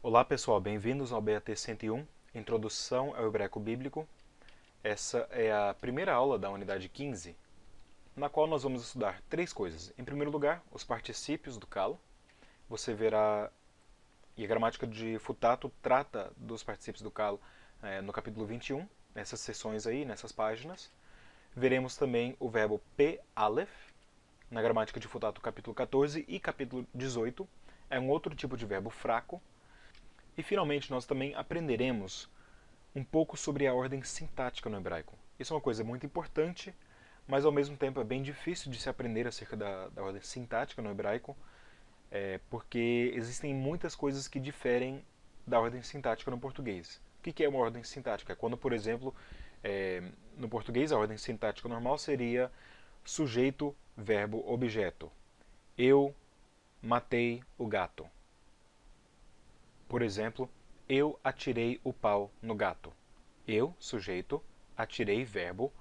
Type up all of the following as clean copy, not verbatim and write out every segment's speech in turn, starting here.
Olá pessoal, bem-vindos ao BAT 101, Introdução ao Hebraico Bíblico. Essa é a primeira aula da unidade 15, na qual nós vamos estudar três coisas. Em primeiro lugar, os particípios do calo. Você verá, e a gramática de Futato trata dos particípios do calo no capítulo 21, nessas seções aí, nessas páginas. Veremos também o verbo pe-alef, na gramática de Futato capítulo 14 e capítulo 18. É um outro tipo de verbo fraco. E finalmente nós também aprenderemos um pouco sobre a ordem sintática no hebraico. Isso é uma coisa muito importante, mas ao mesmo tempo é bem difícil de se aprender acerca da ordem sintática no hebraico, porque existem muitas coisas que diferem da ordem sintática no português. O que é uma ordem sintática? É quando, por exemplo, no português a ordem sintática normal seria sujeito, verbo, objeto. Eu matei o gato. Por exemplo, eu atirei o pau no gato. Eu, sujeito, atirei, verbo,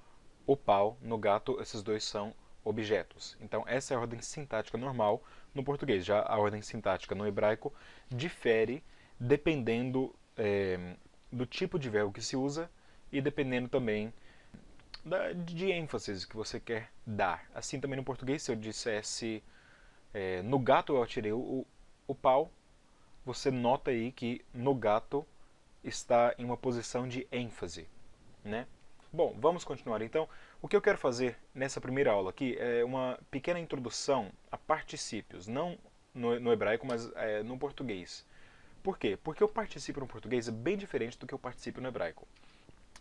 o pau no gato, esses dois são objetos. Então, essa é a ordem sintática normal no português. Já a ordem sintática no hebraico difere dependendo do tipo de verbo que se usa e dependendo também de ênfase que você quer dar. Assim também no português, se eu dissesse no gato eu atirei o pau, você nota aí que no gato está em uma posição de ênfase, né? Bom, vamos continuar então. O que eu quero fazer nessa primeira aula aqui é uma pequena introdução a particípios, não no hebraico, mas no português. Por quê? Porque o particípio no português é bem diferente do que o particípio no hebraico.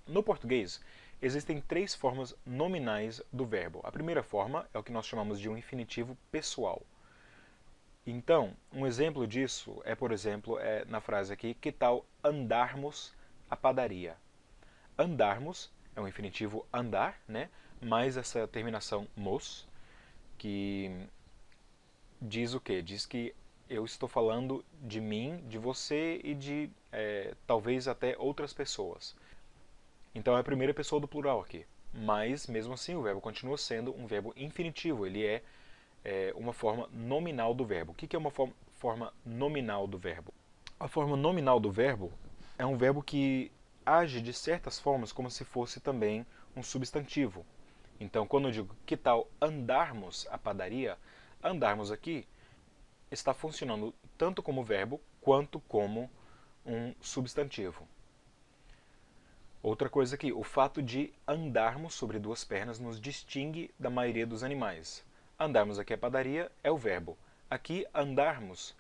No português, existem três formas nominais do verbo. A primeira forma é o que nós chamamos de um infinitivo pessoal. Então, um exemplo disso é, por exemplo, na frase aqui, que tal andarmos à padaria? Andarmos é um infinitivo andar, né? Mais essa terminação mos, que diz o quê? Diz que eu estou falando de mim, de você e de talvez até outras pessoas. Então é a primeira pessoa do plural aqui. Mas, mesmo assim, o verbo continua sendo um verbo infinitivo. Ele é uma forma nominal do verbo. O que é uma forma nominal do verbo? A forma nominal do verbo é um verbo que age de certas formas como se fosse também um substantivo. Então, quando eu digo que tal andarmos à padaria, andarmos aqui está funcionando tanto como verbo quanto como um substantivo. Outra coisa aqui, o fato de andarmos sobre duas pernas nos distingue da maioria dos animais. Andarmos aqui à padaria é o verbo. Aqui, andarmos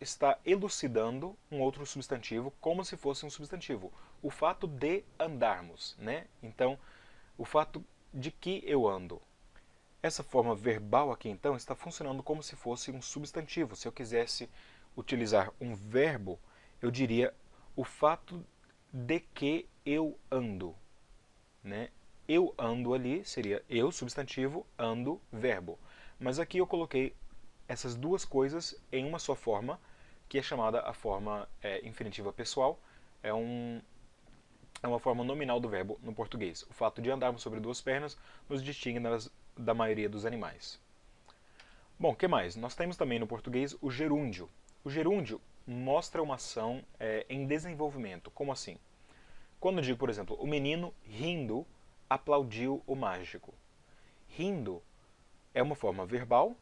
está elucidando um outro substantivo como se fosse um substantivo. O fato de andarmos, né? Então, o fato de que eu ando. Essa forma verbal aqui, então, está funcionando como se fosse um substantivo. Se eu quisesse utilizar um verbo, eu diria o fato de que eu ando, né? Eu ando ali seria eu, substantivo, ando, verbo. Mas aqui eu coloquei essas duas coisas em uma só forma, que é chamada a forma infinitiva pessoal. É uma forma nominal do verbo no português. O fato de andarmos sobre duas pernas nos distingue da maioria dos animais. Bom, o que mais? Nós temos também no português o gerúndio. O gerúndio mostra uma ação em desenvolvimento. Como assim? Quando eu digo, por exemplo, o menino rindo aplaudiu o mágico. Rindo é uma forma verbal,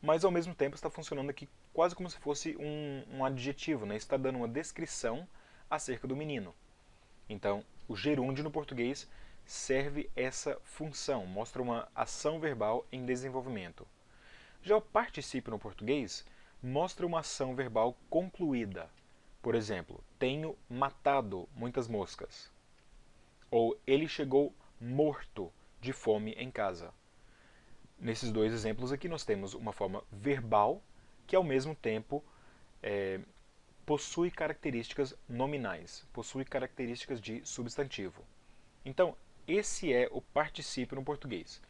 mas ao mesmo tempo está funcionando aqui quase como se fosse um adjetivo, né? Está dando uma descrição acerca do menino. Então, o gerúndio no português serve essa função, mostra uma ação verbal em desenvolvimento. Já o particípio no português mostra uma ação verbal concluída. Por exemplo, tenho matado muitas moscas. Ou ele chegou morto de fome em casa. Nesses dois exemplos aqui nós temos uma forma verbal que ao mesmo tempo possui características nominais, possui características de substantivo. Então, esse é o particípio no português.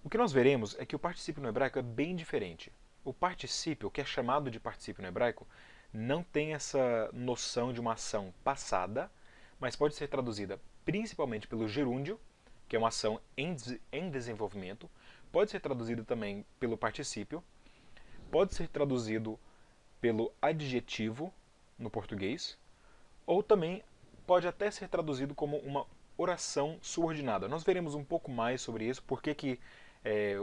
O que nós veremos é que o particípio no hebraico é bem diferente. O particípio, que é chamado de particípio no hebraico, não tem essa noção de uma ação passada, mas pode ser traduzida principalmente pelo gerúndio, que é uma ação em desenvolvimento, pode ser traduzido também pelo particípio, pode ser traduzido pelo adjetivo no português, ou também pode até ser traduzido como uma oração subordinada. Nós veremos um pouco mais sobre isso, porque que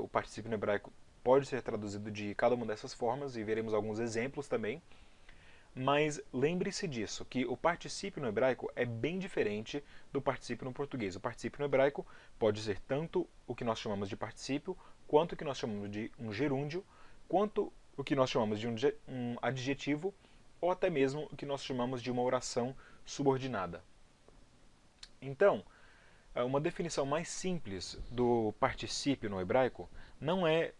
o particípio no hebraico pode ser traduzido de cada uma dessas formas, e veremos alguns exemplos também. Mas lembre-se disso, que o particípio no hebraico é bem diferente do particípio no português. O particípio no hebraico pode ser tanto o que nós chamamos de particípio, quanto o que nós chamamos de um gerúndio, quanto o que nós chamamos de um adjetivo, ou até mesmo o que nós chamamos de uma oração subordinada. Então, uma definição mais simples do particípio no hebraico não é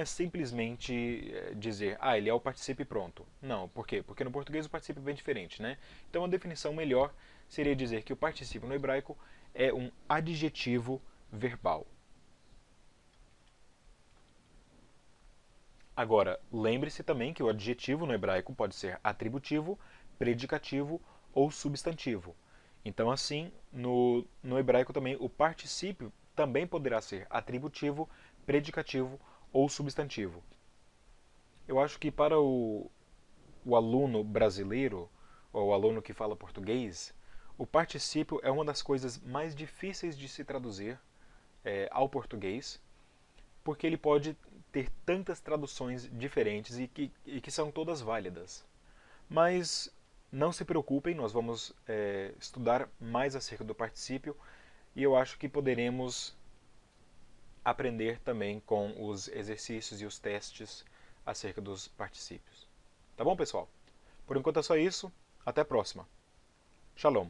simplesmente dizer, ele é o particípio pronto. Não, por quê? Porque no português o particípio é bem diferente, né? Então a definição melhor seria dizer que o particípio no hebraico é um adjetivo verbal. Agora, lembre-se também que o adjetivo no hebraico pode ser atributivo, predicativo ou substantivo. Então, assim, no hebraico também o particípio também poderá ser atributivo, predicativo ou substantivo. Eu acho que para o aluno brasileiro, ou o aluno que fala português, o particípio é uma das coisas mais difíceis de se traduzir ao português, porque ele pode ter tantas traduções diferentes e que são todas válidas. Mas não se preocupem, nós vamos estudar mais acerca do particípio e eu acho que poderemos aprender também com os exercícios e os testes acerca dos particípios. Tá bom, pessoal? Por enquanto é só isso. Até a próxima. Shalom.